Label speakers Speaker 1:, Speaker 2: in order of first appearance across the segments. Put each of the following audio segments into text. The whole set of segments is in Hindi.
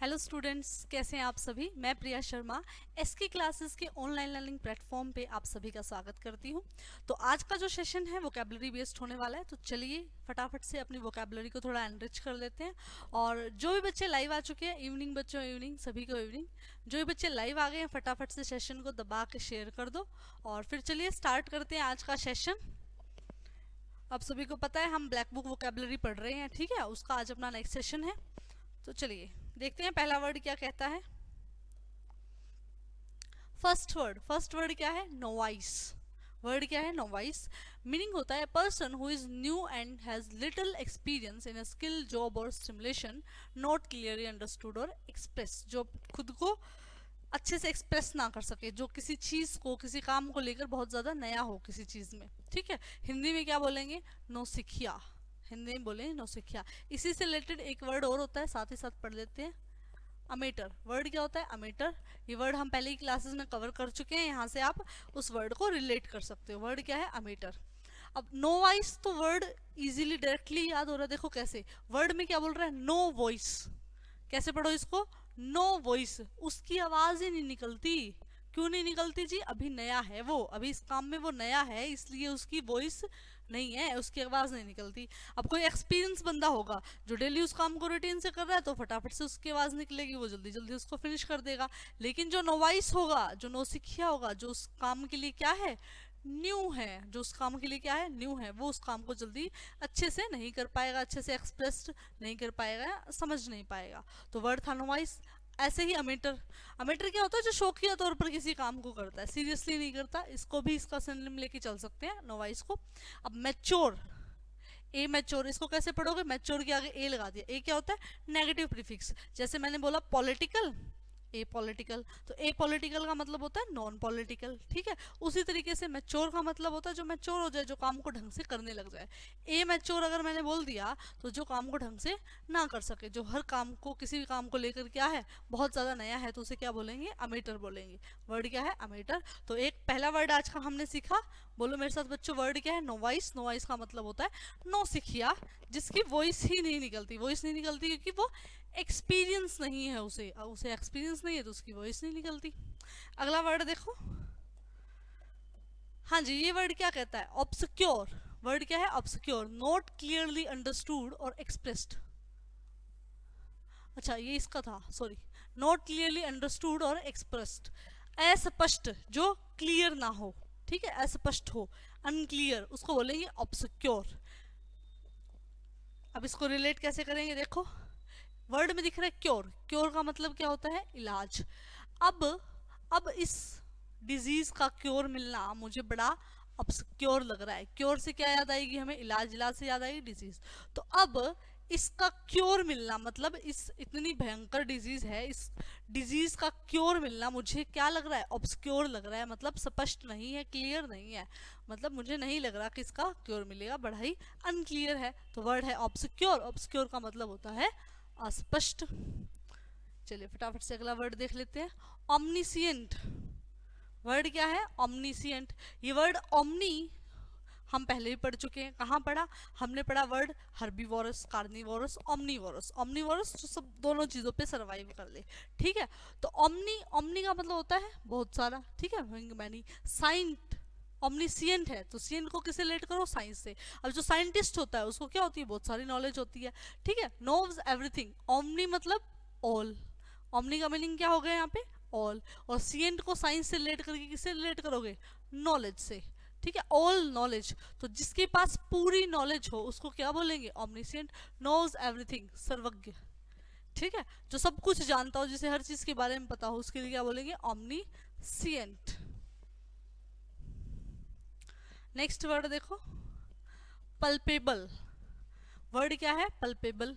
Speaker 1: हेलो स्टूडेंट्स, कैसे हैं आप सभी। मैं प्रिया शर्मा एसके क्लासेस के ऑनलाइन लर्निंग प्लेटफॉर्म पे आप सभी का स्वागत करती हूँ। तो आज का जो सेशन है वोकैबुलरी बेस्ड होने वाला है। तो चलिए फटाफट से अपनी वोकैबुलरी को थोड़ा एनरिच कर लेते हैं। और जो भी बच्चे लाइव आ चुके हैं, इवनिंग बच्चों इवनिंग, सभी को इवनिंग। जो भी बच्चे लाइव आ गए हैं फटाफट से सेशन को दबा के शेयर कर दो। और फिर चलिए स्टार्ट करते हैं आज का सेशन। अब सभी को पता है हम ब्लैक बुक वोकैबुलरी पढ़ रहे हैं, ठीक है। उसका आज अपना नेक्स्ट सेशन है। तो चलिए देखते हैं पहला वर्ड क्या कहता है। फर्स्ट वर्ड क्या है? नोवाइस। वर्ड क्या है? नोवाइस। मीनिंग होता है person who is new and has little experience in a skill, job और स्टिमुलेशन, नॉट क्लियरली अंडरस्टूड और एक्सप्रेस। जो खुद को अच्छे से एक्सप्रेस ना कर सके, जो किसी चीज को, किसी काम को लेकर बहुत ज्यादा नया हो किसी चीज में, ठीक है। हिंदी में क्या बोलेंगे? नौसिखिया। हिंदी में बोलेंगे नौसिखिया। इसी से रिलेटेड एक वर्ड और होता है, साथ ही साथ पढ़ लेते हैं। अमेटर। वर्ड क्या होता है? अमेटर। ये वर्ड हम पहले ही क्लासेस में कवर कर चुके हैं, यहाँ से आप उस वर्ड को रिलेट कर सकते हो। वर्ड क्या है? अमेटर। अब नो वॉइस तो वर्ड इजीली डायरेक्टली याद हो रहा है। देखो कैसे, वर्ड में क्या बोल रहा है? No voice. कैसे पढ़ो इसको? No voice. उसकी आवाज ही नहीं निकलती। क्यों नहीं निकलती जी? अभी नया है वो, अभी इस काम में वो नया है, इसलिए उसकी वॉइस नहीं है, उसकी आवाज नहीं निकलती। अब कोई एक्सपीरियंस बंदा होगा जो डेली उस काम को रूटीन से कर रहा है, तो फटाफट से उसकी आवाज निकलेगी, वो जल्दी जल्दी उसको फिनिश कर देगा। लेकिन जो नोवाइस होगा, जो नौसिखिया होगा, जो उस काम के लिए क्या है? न्यू है। जो उस काम के लिए क्या है? न्यू है। वो उस काम को जल्दी अच्छे से नहीं कर पाएगा, अच्छे से एक्सप्रेस नहीं कर पाएगा, समझ नहीं पाएगा। तो वर्ड था नोवाइस। ऐसे ही अमेटर। अमेटर क्या होता है? जो शौकिया तौर पर किसी काम को करता है, सीरियसली नहीं करता। इसको भी इसका सिनोनिम लेके चल सकते हैं नोवाइस को। अब मैच्योर। ए मैच्योर, इसको कैसे पढ़ोगे? मैच्योर के आगे ए लगा दिया। ए क्या होता है? Negative prefix. जैसे मैंने बोला पॉलिटिकल, ए पॉलिटिकल, तो ए पॉलिटिकल का मतलब होता है नॉन पॉलिटिकल, ठीक है। उसी तरीके से मैच्योर का मतलब होता है जो मैच्योर हो जाए, जो काम को ढंग से करने लग जाए। ए मैच्योर अगर मैंने बोल दिया तो जो काम को ढंग से ना कर सके, जो हर काम को, किसी भी काम को लेकर क्या है, बहुत ज्यादा नया है, तो उसे क्या बोलेंगे? अमेटर बोलेंगे। वर्ड क्या है? अमेटर। तो एक पहला वर्ड आज का हमने सीखा। बोलो मेरे साथ बच्चों, वर्ड क्या है? नोवाइस। नोवाइस का मतलब होता है नौसिखिया, जिसकी वॉइस ही नहीं निकलती। वॉइस नहीं निकलती क्योंकि वो एक्सपीरियंस नहीं है, उसे एक्सपीरियंस नहीं है, तो उसकी वॉइस नहीं निकलती। अगला वर्ड देखो। हाँ जी, ये वर्ड क्या कहता है? ऑब्सक्योर। वर्ड क्या है? ऑब्सक्योर। नॉट क्लियरली अंडरस्टूड और एक्सप्रेस्ड। अच्छा, ये इसका था, सॉरी। नॉट क्लियरली अंडरस्टूड और एक्सप्रेस्ड। अस्पष्ट, जो क्लियर ना हो, ठीक है, अस्पष्ट हो, अनक्लियर, उसको बोलेंगे ऑब्सक्योर। अब इसको रिलेट कैसे करेंगे? देखो, वर्ड में दिख रहा है क्योर। क्योर का मतलब क्या होता है? इलाज। अब अब इस डिजीज का क्योर मिलना मुझे बड़ा ऑब्सक्योर लग रहा है। क्योर से क्या याद आएगी हमें? इलाज। इलाज से याद आएगी डिजीज। तो अब इसका क्योर मिलना, मतलब इस इतनी भयंकर डिजीज है, इस डिजीज का क्योर मिलना मुझे क्या लग रहा है? ऑब्सक्योर लग रहा है। मतलब स्पष्ट नहीं है, क्लियर नहीं है। मतलब मुझे नहीं लग रहा कि इसका क्योर मिलेगा, बड़ा ही अनक्लियर है। तो वर्ड है ऑब्सक्योर। ऑब्सक्योर का मतलब होता है अस्पष्ट। चलिए फटाफट से अगला वर्ड देख लेते हैं। ऑमनिसियंट। वर्ड क्या है? ऑमनिसियंट। ये वर्ड ओमनी हम पहले ही पढ़ चुके हैं। कहाँ पढ़ा? हमने पढ़ा word herbivorous, carnivorous, omnivorous. Omnivorous जो सब दोनों चीजों पे सरवाइव कर ले, ठीक है। तो ओमनी, ओमनी का मतलब होता है बहुत सारा, ठीक है, मैनी। साइंट, ऑमनिसियंट है, तो सियंट को किसे रिलेट करो? साइंस से। अब जो साइंटिस्ट होता है उसको क्या होती है? बहुत सारी नॉलेज होती है, ठीक है। Knows everything. ओमनी मतलब ऑल। ओमनी का मीनिंग क्या हो गया यहाँ पे? ऑल। और सियंट को साइंस से रिलेट करके किससे रिलेट करोगे? नॉलेज से, ठीक है। ऑल नॉलेज, तो जिसके पास पूरी नॉलेज हो उसको क्या बोलेंगे? ऑमनिसियंट। नोज एवरीथिंग, सर्वज्ञ, ठीक है। जो सब कुछ जानता हो, जिसे हर चीज के बारे में पता हो, उसके लिए क्या बोलेंगे? ऑमनीसियंट। नेक्स्ट वर्ड देखो, पल्पेबल। वर्ड क्या है? पल्पेबल।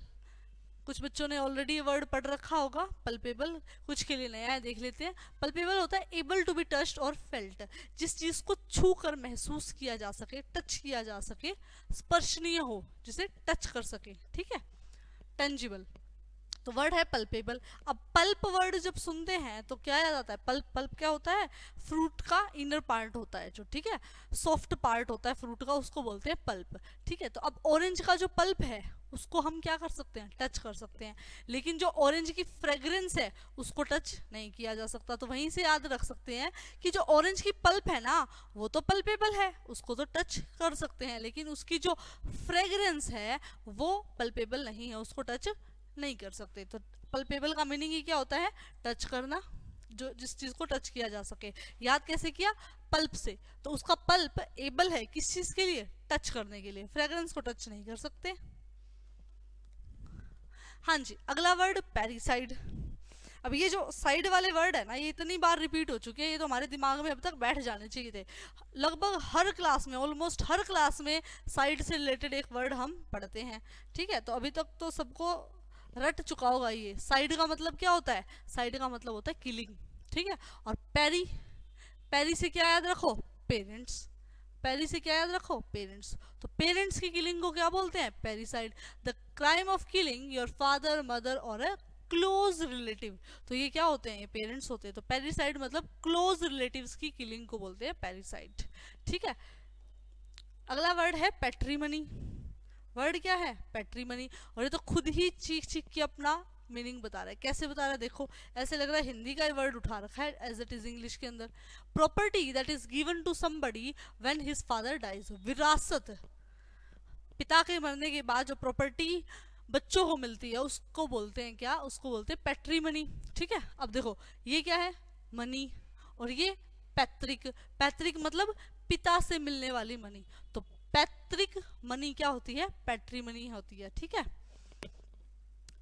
Speaker 1: कुछ बच्चों ने ऑलरेडी वर्ड पढ़ रखा होगा पल्पेबल, कुछ के लिए नया है, देख लेते हैं। पल्पेबल होता है एबल टू बी टच्ड और फेल्ट। जिस चीज को छू कर महसूस किया जा सके, टच किया जा सके, स्पर्शनीय हो, जिसे टच कर सके, ठीक है, टेंजिबल। तो वर्ड है पल्पेबल। अब पल्प वर्ड जब सुनते हैं तो क्या याद आता है? पल्प, पल्प क्या होता है? फ्रूट का इनर पार्ट होता है जो, ठीक है, सॉफ्ट पार्ट होता है फ्रूट का, उसको बोलते हैं पल्प, ठीक है। तो अब ऑरेंज का जो पल्प है उसको हम क्या कर सकते हैं? टच कर सकते हैं, लेकिन जो ऑरेंज की फ्रेग्रेंस है उसको टच नहीं किया जा सकता। तो वहीं से याद रख सकते हैं कि जो ऑरेंज की पल्प है ना वो तो पल्पेबल है, उसको तो टच कर सकते हैं, लेकिन उसकी जो फ्रेग्रेंस है वो पल्पेबल नहीं है, उसको टच नहीं कर सकते। तो पल्पेबल का मीनिंग ही क्या होता है? टच करना, जो जिस चीज को टच किया जा सके। याद कैसे किया? पल्प से। तो उसका पल्प एबल है किस चीज के लिए? टच करने के लिए, फ्रेग्रेंस को टच नहीं कर सकते। हाँ जी, अगला वर्ड पैरिसाइड। अब ये जो साइड वाले वर्ड है ना ये इतनी बार रिपीट हो चुके हैं, ये तो हमारे दिमाग में अब तक बैठ जाने चाहिए थे। लगभग हर क्लास में, ऑलमोस्ट हर क्लास में साइड से रिलेटेड एक वर्ड हम पढ़ते हैं, ठीक है। तो अभी तक तो सबको रट चुका होगा ये। साइड का मतलब क्या होता है? साइड का मतलब होता है किलिंग, ठीक है। और पैरी, पैरी से क्या याद रखो? पेरेंट्स। पैरी से क्या याद रखो? पेरेंट्स। तो पेरेंट्स की किलिंग को क्या बोलते हैं? Parricide. The crime of killing your father, mother और अ क्लोज रिलेटिव। तो ये क्या होते हैं? ये पेरेंट्स होते हैं। तो पैरिसाइड मतलब क्लोज रिलेटिव्स की किलिंग को बोलते हैं पैरिसाइड, ठीक है। अगला वर्ड है पैट्रीमनी। वर्ड क्या है? पैट्रीमनी। और ये तो खुद ही चीख चीख के अपना मीनिंग बता रहा है। कैसे बता रहा है? देखो, ऐसे लग रहा है हिंदी का वर्ड उठा रखा है एज इट इज इंग्लिश के अंदर। Property that is given to somebody when his father dies. विरासत, पिता के मरने के बाद जो प्रॉपर्टी बच्चों को मिलती है उसको बोलते हैं क्या? उसको बोलते हैं पैट्रीमनी, ठीक है। अब देखो ये क्या है? मनी। और ये पैतृक। पैतृक मतलब पिता से मिलने वाली मनी। तो पैतृक मनी क्या होती है? पैट्रीमनी होती है, ठीक है।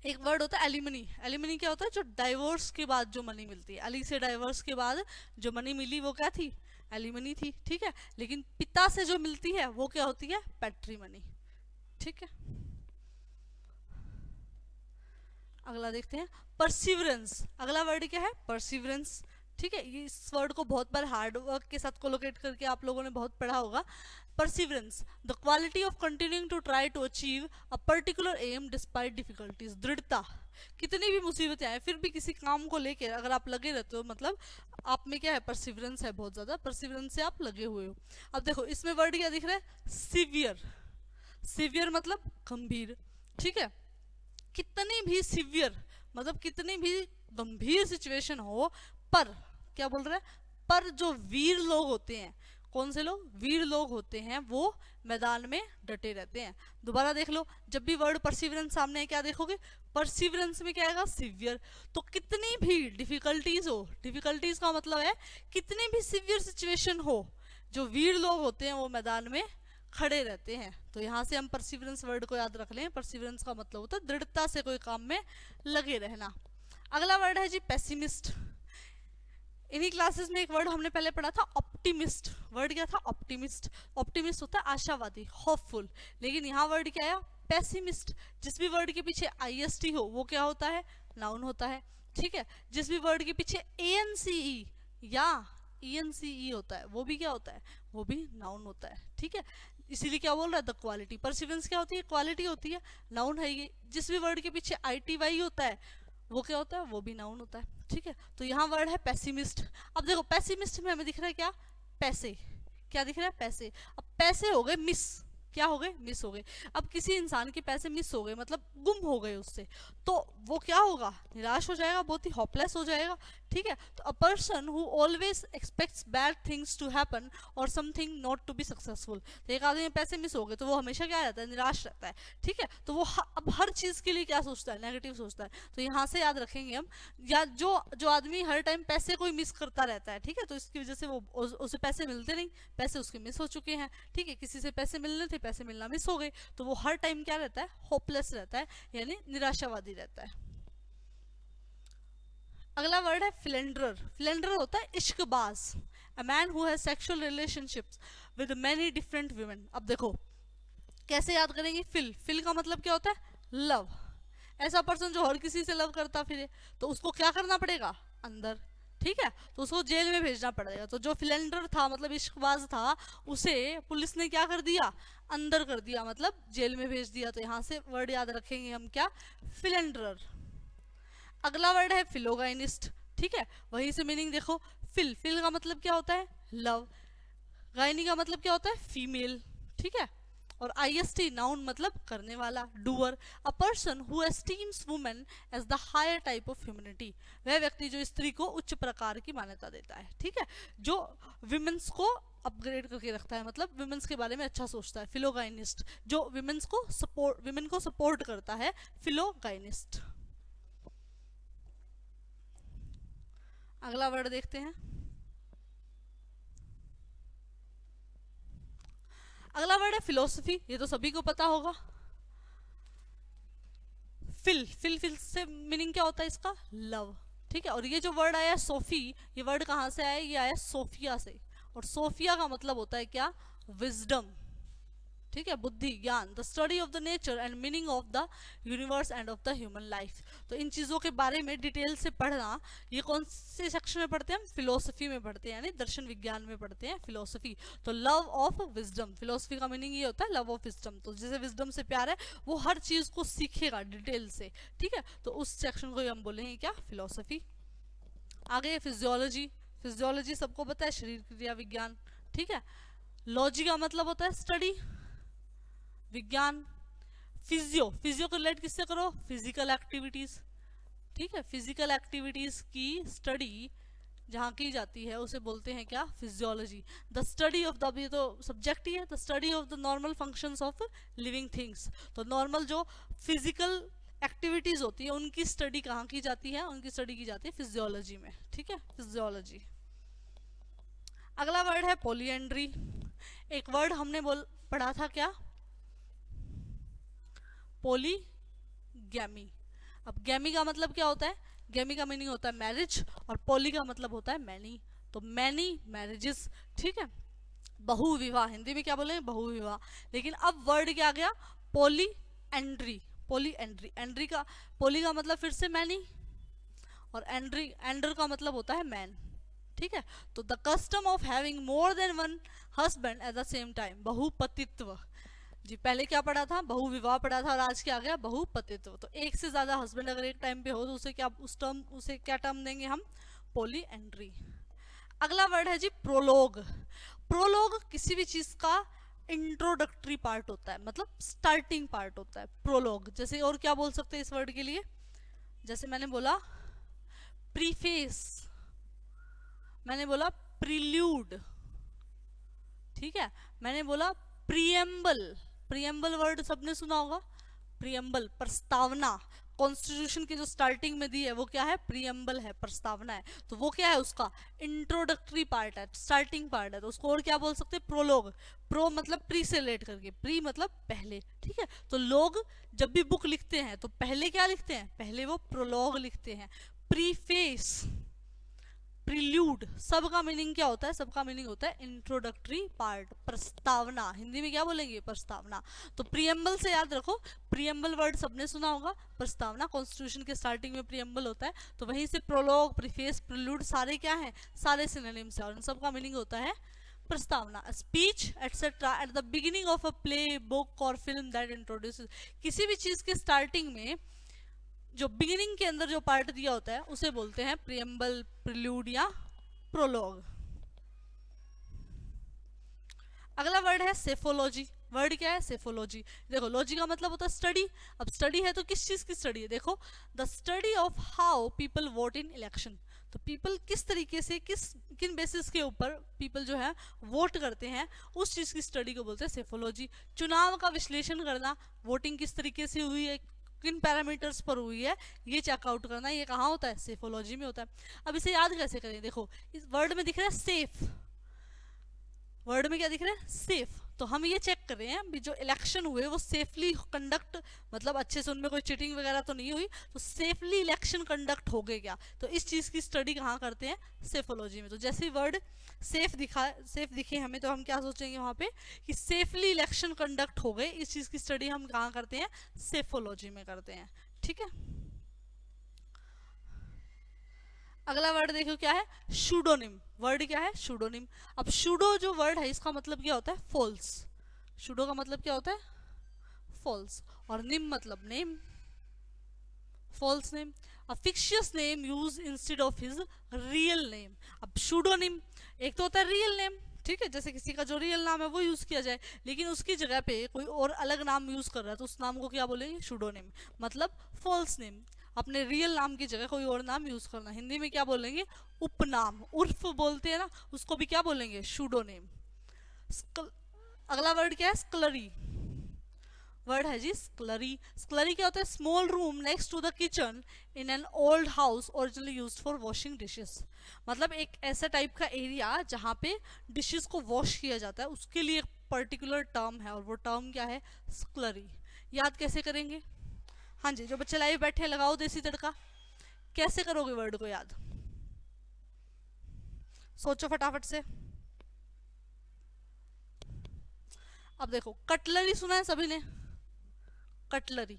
Speaker 1: एक वर्ड होता है एलिमनी। एलिमनी क्या होता है? जो डाइवोर्स के बाद जो मनी मिलती है। अली से डाइवोर्स के बाद जो मनी मिली वो क्या थी? एलिमनी थी, ठीक है। लेकिन पिता से जो मिलती है वो क्या होती है? पैट्रीमनी, ठीक है। अगला देखते हैं परसिवरेंस। अगला वर्ड क्या है? परसिवरेंस, ठीक है। इस वर्ड को बहुत बार हार्ड वर्क के साथ कोलोकेट करके आप लोगों ने बहुत पढ़ा होगा। Perseverance, the quality of continuing to try to achieve a particular aim despite difficulties. दृढ़ता, कितनी भी मुसीबतें आए फिर भी किसी काम को लेकर अगर आप लगे रहते हो, मतलब आप में क्या है? परसिवरेंस है, बहुत ज्यादा परसिवरेंस से आप लगे हुए हो। अब देखो इसमें वर्ड क्या दिख रहा है? सिवियर। सिवियर मतलब गंभीर, ठीक है। कितनी भी सिवियर मतलब कितनी भी गंभीर सिचुएशन हो, पर क्या बोल रहा है? पर जो वीर लोग होते हैं, कौन से लोग? वीर लोग होते हैं, वो मैदान में डटे रहते हैं। दोबारा देख लो, जब भी वर्ड परसिवरेंस सामने है क्या देखोगे? परसिवरेंस में क्या आएगा? सिवियर। तो कितनी भी डिफिकल्टीज हो, डिफिकल्टीज का मतलब है कितनी भी सिवियर सिचुएशन हो, जो वीर लोग होते हैं वो मैदान में खड़े रहते हैं। तो यहाँ से हम परसिवरेंस वर्ड को याद रख लें। परसिवरेंस का मतलब होता है दृढ़ता से कोई काम में लगे रहना। अगला वर्ड है जी पेसिमिस्ट। इन्हीं क्लासेस में एक वर्ड हमने पहले पढ़ा था ऑप्टिमिस्ट। वर्ड क्या था? ऑप्टिमिस्ट। ऑप्टिमिस्ट होता है आशावादी, होपफुल। लेकिन यहाँ वर्ड क्या आया? पेसिमिस्ट। जिस भी वर्ड के पीछे आईएसटी हो वो क्या होता है? नाउन होता है, ठीक है। जिस भी वर्ड के पीछे एएनसीई या ईएनसीई होता है वो भी क्या होता है? वो भी नाउन होता है, ठीक है। इसीलिए क्या बोल रहा है? The quality. परसिवरेंस क्या होती है? क्वालिटी होती है, नाउन है ये। जिस भी वर्ड के पीछे आईटीवाई होता है वो क्या होता है? वो भी नाउन होता है, ठीक है। तो यहाँ वर्ड है पेसिमिस्ट। अब देखो पेसिमिस्ट में हमें दिख रहा है क्या? पैसे। क्या दिख रहा है? पैसे। अब पैसे हो गए मिस। क्या हो गए? मिस हो गए। अब किसी इंसान के पैसे मिस हो गए मतलब गुम हो गए उससे, तो वो क्या होगा? निराश हो जाएगा, बहुत ही होपलेस हो जाएगा, ठीक है। तो a person who always expects bad things to happen और something not to be successful. तो एक आदमी में पैसे मिस हो गए तो वो हमेशा क्या रहता है? निराश रहता है, ठीक है। तो वो अब हर चीज के लिए क्या सोचता है? नेगेटिव सोचता है। तो यहाँ से याद रखेंगे हम, या जो आदमी हर टाइम पैसे कोई मिस करता रहता है, ठीक है, तो इसकी वजह से वो उसे पैसे मिलते नहीं, पैसे उसके मिस हो चुके हैं, ठीक है। किसी से पैसे मिलने थे, पैसे मिलना मिस हो गए, तो वो हर टाइम क्या रहता है? होपलेस रहता है, यानी निराशावादी रहता है। अगला वर्ड है फिलेंडर। फिलेंडर होता है Ishqbaaz, a man who has sexual relationships with many different women. अब देखो कैसे याद करेंगे? फिल का मतलब क्या होता है? लव। ऐसा पर्सन जो हर किसी से लव करता फिरे तो उसको क्या करना पड़ेगा? अंदर, ठीक है। तो उसको जेल में भेजना पड़ेगा। तो जो फिलेंडर था मतलब इश्कबाज था, उसे पुलिस ने क्या कर दिया? अंदर कर दिया, मतलब जेल में भेज दिया। तो यहाँ से वर्ड याद रखेंगे हम क्या? फिलेंडर। अगला वर्ड है फिलोगाइनिस्ट, ठीक है, वहीं से मीनिंग देखो, फिल, फिल का मतलब क्या होता है, लव, गायनी का मतलब क्या होता है, फीमेल, ठीक है, और आईएसटी नाउन मतलब करने वाला, doer, a person who esteems women as the higher type of humanity, वह व्यक्ति जो स्त्री को उच्च प्रकार की मान्यता देता है, ठीक है, जो विमेंस को अपग्रेड करके रखता है, मतलब विमेंस के बारे में अच्छा सोचता है, फिलोगाइनिस्ट, जो विमेंस को सपोर्ट, विमेन को सपोर्ट करता है, फिलोगाइनिस्ट। अगला वर्ड देखते हैं। अगला वर्ड है फिलोसफी, ये तो सभी को पता होगा। फिल, फिल, फिल से मीनिंग क्या होता है इसका, लव, ठीक है, और ये जो वर्ड आया सोफी, ये वर्ड कहाँ से आया, ये आया सोफिया से, और सोफिया का मतलब होता है क्या, विजडम, ठीक है, बुद्धि, ज्ञान, the study of the nature and meaning of the universe end of the human life. तो इन चीज़ों के बारे में डिटेल से पढ़ना, ये कौन से सेक्शन में पढ़ते हैं हम, फिलोसफी में पढ़ते हैं, यानी दर्शन विज्ञान में पढ़ते हैं फिलोसफी। तो लव ऑफ विजडम, फिलोसफी का मीनिंग ये होता है लव ऑफ विजडम, तो जिसे विजडम से प्यार है वो हर चीज़ को सीखेगा डिटेल से, ठीक है, तो उस सेक्शन को हम बोलेंगे क्या, फिलोसफी। आगे फिजियोलॉजी, फिजियोलॉजी सबको पता है, शरीर क्रिया विज्ञान, ठीक है, लॉजी का मतलब होता है स्टडी, विज्ञान, फिजियो, फिजियो को रिलेट किससे करो, फिजिकल एक्टिविटीज, ठीक है, फिजिकल एक्टिविटीज की स्टडी जहाँ की जाती है उसे बोलते हैं क्या, physiology. The study of the, ये तो सब्जेक्ट ही है, the study of the normal functions of living things, तो नॉर्मल जो फिजिकल एक्टिविटीज होती है उनकी स्टडी कहाँ की जाती है, उनकी स्टडी की जाती है फिजियोलॉजी में, ठीक है, फिजियोलॉजी। अगला वर्ड है पॉलीएंड्री, एक वर्ड हमने पढ़ा था क्या, पॉलीगैमी। अब गैमी का मतलब क्या होता है, गैमी का मीनिंग होता है मैरिज, और पॉली का मतलब होता है मैनी, तो मैनी मैरिजेस, ठीक है, बहुविवाह, हिंदी में क्या बोलेंगे, बहुविवाह। लेकिन अब वर्ड क्या आ गया, polyandry, polyandry, andry का, पॉली का मतलब फिर से मैनी, और एंड्री, एंडर का मतलब होता है मैन, ठीक है, तो the custom of having more than one husband at the same time, बहुपतित्व जी, पहले क्या पढ़ा था, बहुविवाह पढ़ा था, और आज क्या आ गया, बहुपतित्व, तो एक से ज्यादा हस्बैंड अगर एक टाइम पे हो तो उसे क्या, उस टर्म, उसे क्या टर्म देंगे हम, पॉली एंड्री। अगला वर्ड है जी प्रोलोग, प्रोलोग किसी भी चीज का इंट्रोडक्टरी पार्ट होता है, मतलब स्टार्टिंग पार्ट होता है प्रोलोग। जैसे और क्या बोल सकते हैं इस वर्ड के लिए, जैसे मैंने बोला प्रीफेस, मैंने बोला प्रील्यूड, ठीक है, मैंने बोला प्रीएम्बल, प्रीएम्बल वर्ड सबने सुना होगा, प्रीएम्बल प्रस्तावना, कॉन्स्टिट्यूशन की जो स्टार्टिंग में दी है वो क्या है, प्रीएम्बल है, प्रस्तावना है, तो वो क्या है, उसका इंट्रोडक्टरी पार्ट है, स्टार्टिंग पार्ट है, तो उसको और क्या बोल सकते हैं, प्रोलोग, प्रो मतलब प्री से लेट करके, प्री मतलब पहले, ठीक है, तो लोग जब भी बुक लिखते हैं तो पहले क्या लिखते हैं, पहले वो प्रोलोग लिखते हैं, प्रीफेस, प्रील्यूड, सबका मीनिंग क्या होता है, सबका मीनिंग होता है इंट्रोडक्टरी पार्ट, प्रस्तावना, हिंदी में क्या बोलेंगे, प्रस्तावना। तो प्रीएम्बल से याद रखो, प्रीएम्बल वर्ड सबने सुना होगा, प्रस्तावना, कॉन्स्टिट्यूशन के स्टार्टिंग में प्रीएम्बल होता है, तो वहीं से प्रोलोग, प्रीफेस, प्रील्यूड सारे क्या हैं, सारे सिनोनिम्स हैं, और इन सबका मीनिंग होता है प्रस्तावना। Speech etcetera at the beginning of a play, book और फिल्म दैट इंट्रोड्यूसेस, किसी भी चीज के स्टार्टिंग में जो बिगिनिंग के अंदर जो पार्ट दिया होता है उसे बोलते हैं प्रीएम्बल, प्रील्यूड या प्रोलॉग। अगला वर्ड है सेफोलॉजी, वर्ड क्या है, सेफोलॉजी, देखो लॉजी का मतलब होता है स्टडी, अब स्टडी है तो किस चीज की स्टडी है, देखो the study of how people vote in election, तो पीपल किस तरीके से, किन बेसिस के ऊपर पीपल जो है वोट करते हैं, उस चीज की स्टडी को बोलते हैं सेफोलॉजी। चुनाव का विश्लेषण करना, वोटिंग किस तरीके से हुई है, किन पैरामीटर्स पर हुई है, ये चेकआउट करना, ये कहाँ होता है, सेफोलॉजी में होता है। अब इसे याद कैसे करें, देखो इस वर्ड में दिख रहा है सेफ, वर्ड में क्या दिख रहा है, सेफ, तो हम ये चेक कर रहे हैं भी जो इलेक्शन हुए वो सेफली कंडक्ट, मतलब अच्छे से उनमें कोई चीटिंग वगैरह तो नहीं हुई, तो सेफली इलेक्शन कंडक्ट हो गए क्या, तो इस चीज़ की स्टडी कहाँ करते हैं, सेफोलॉजी में। तो जैसे वर्ड सेफ दिखे हमें, तो हम क्या सोचेंगे वहाँ पे कि सेफली इलेक्शन कंडक्ट हो गए, इस चीज़ की स्टडी हम कहाँ करते हैं, सेफोलॉजी में करते हैं, ठीक है। अगला वर्ड देखो क्या है, शूडोनिम, वर्ड क्या है, शूडोनिम। अब शूडो जो वर्ड है इसका मतलब क्या होता है, फॉल्स, शूडो का मतलब क्या होता है, फॉल्स, और निम मतलब name, false name. A fictitious name use instead of his real name. अब शूडोनिम, एक तो होता है रियल नेम, ठीक है, जैसे किसी का जो रियल नाम है वो यूज किया जाए, लेकिन उसकी जगह पे कोई और अलग नाम यूज कर रहा है तो उस नाम को क्या बोलेंगे, शूडोनिम, मतलब फॉल्स नेम। अपने रियल नाम की जगह कोई और नाम यूज करना, हिंदी में क्या बोलेंगे, उपनाम, उर्फ बोलते हैं ना, उसको भी क्या बोलेंगे, शूडोनेम। अगला वर्ड क्या है, स्कलरी। वर्ड है जी स्कलरी। स्कलरी क्या होता है, small room next to the kitchen in an old house originally used for washing dishes. मतलब एक ऐसा टाइप का एरिया जहाँ पे डिशेस को वॉश किया जाता है, उसके लिए एक पर्टिकुलर टर्म है, और वो टर्म क्या है, स्कलरी। याद कैसे करेंगे, हाँ जी, जो बच्चे लाइव बैठे लगाओ देसी तड़का, कैसे करोगे वर्ड को याद, सोचो फटाफट से। अब देखो, कटलरी सुना है सभी ने, कटलरी,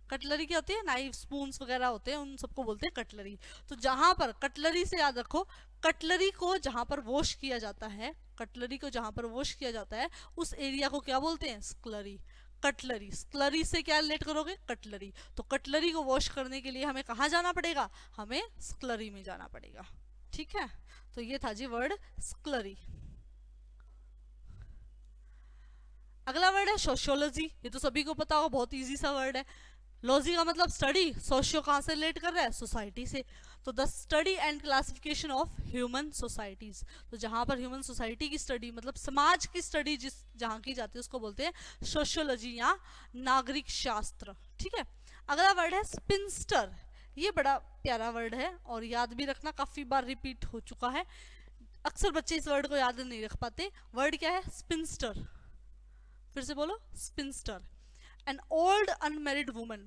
Speaker 1: कटलरी क्या होती है, नाइफ स्पून्स वगैरह होते हैं, उन सबको बोलते हैं कटलरी। तो जहां पर कटलरी से याद रखो, कटलरी को जहां पर वॉश किया जाता है, कटलरी को जहां पर वॉश किया जाता है उस एरिया को क्या बोलते हैं, स्कलरी। कटलरी, स्कलरी से क्या रिलेट करोगे, कटलरी। तो कटलरी को वॉश करने के लिए हमें कहाँ जाना पड़ेगा, हमें स्कलरी में जाना पड़ेगा, ठीक है। तो ये था जी वर्ड स्कलरी। अगला वर्ड है सोशियोलॉजी। ये तो सभी को पता होगा, बहुत इजी सा वर्ड है। लॉजी का मतलब स्टडी, सोशियो कहाँ से रिलेट कर रहा है, सोसाइटी से। तो the study and classification of human societies. तो जहाँ पर ह्यूमन सोसाइटी की स्टडी, मतलब समाज की स्टडी जिस जहाँ की जाती है उसको बोलते हैं सोशियोलॉजी या नागरिक शास्त्र, ठीक है। अगला वर्ड है स्पिंस्टर। ये बड़ा प्यारा वर्ड है और याद भी रखना, काफी बार रिपीट हो चुका है, अक्सर बच्चे इस वर्ड को याद नहीं रख पाते। वर्ड क्या है, स्पिंस्टर। फिर से बोलो, sphincter. An old unmarried woman,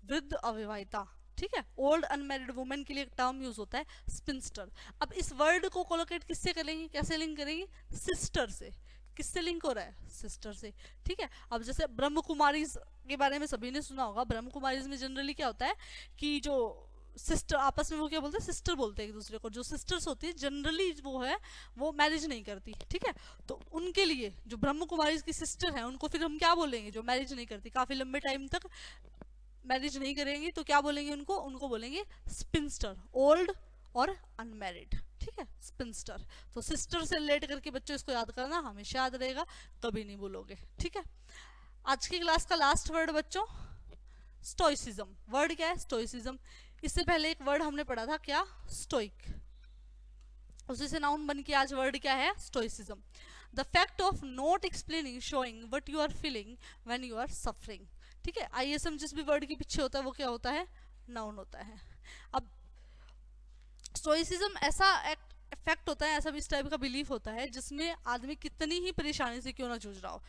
Speaker 1: वृद्ध अविवाहिता, ठीक है। ओल्ड अनमेरिड वुमन के लिए एक टर्म यूज होता है स्पिंस्टर। अब इस वर्ड को कोलोकेट किससे करेंगे, कैसे लिंक करेंगे, सिस्टर से। किससे लिंक हो रहा है, सिस्टर से, ठीक है। अब जैसे ब्रह्म कुमारीज के बारे में सभी ने सुना होगा, ब्रह्म कुमारीज में जनरली क्या होता है कि जो सिस्टर आपस में वो क्या बोलते हैं, सिस्टर बोलते हैं एक दूसरे को। जो सिस्टर्स होती है जनरली वो है, वो मैरिज नहीं करती, ठीक है। तो उनके लिए जो ब्रह्म कुमारी की सिस्टर है उनको फिर हम क्या बोलेंगे, जो मैरिज नहीं करती, काफी लंबे टाइम तक मैरिज नहीं करेंगी, तो क्या बोलेंगे उनको, उनको बोलेंगे स्पिंस्टर, ओल्ड और अनमैरिड, ठीक है, स्पिंस्टर। तो सिस्टर से रिलेट करके बच्चों इसको याद करना, हमेशा याद रहेगा, कभी नहीं भूलोगे, ठीक है। आज की क्लास का लास्ट वर्ड बच्चों, स्टोइसिज्म। वर्ड क्या है, स्टोइसिज्म। इससे पहले एक वर्ड हमने पढ़ा था क्या, स्टोइक, उसी से नाउन बन के आज वर्ड क्या है, stoicism. The fact of not explaining showing what you are feeling when you are suffering, ठीक है। आईएसएम जिस भी वर्ड के पीछे होता है वो क्या होता है, नाउन होता है। अब स्टोइसिज्म ऐसा फैक्ट होता है, ऐसा भी इस टाइप का बिलीफ होता है जिसमें आदमी कितनी ही परेशानी से क्यों ना जूझ रहा हो,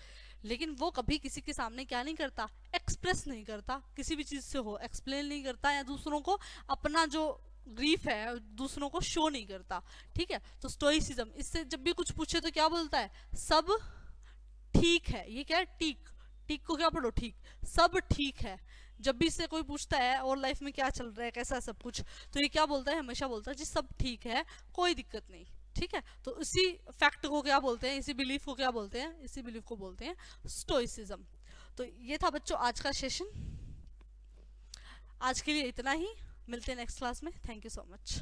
Speaker 1: लेकिन वो कभी किसी के सामने क्या नहीं करता, एक्सप्रेस नहीं करता, किसी भी चीज से हो एक्सप्लेन नहीं करता, या दूसरों को अपना जो ग्रीफ है दूसरों को शो नहीं करता, ठीक है। तो स्टोइसिज्म, इससे जब भी कुछ पूछे तो क्या बोलता है, सब ठीक है। ये क्या है, टीक, टीक को क्या पढ़ो, ठीक, सब ठीक है। जब भी इससे कोई पूछता है और लाइफ में क्या चल रहा है, कैसा सब कुछ, तो ये क्या बोलता है, हमेशा बोलता है जी सब ठीक है, कोई दिक्कत नहीं, ठीक है। तो इसी फैक्ट को क्या बोलते हैं, इसी बिलीफ को क्या बोलते हैं, इसी बिलीफ को बोलते हैं स्टोइसिज्म। तो ये था बच्चों आज का सेशन, आज के लिए इतना ही, मिलते हैं नेक्स्ट क्लास में। Thank you so much.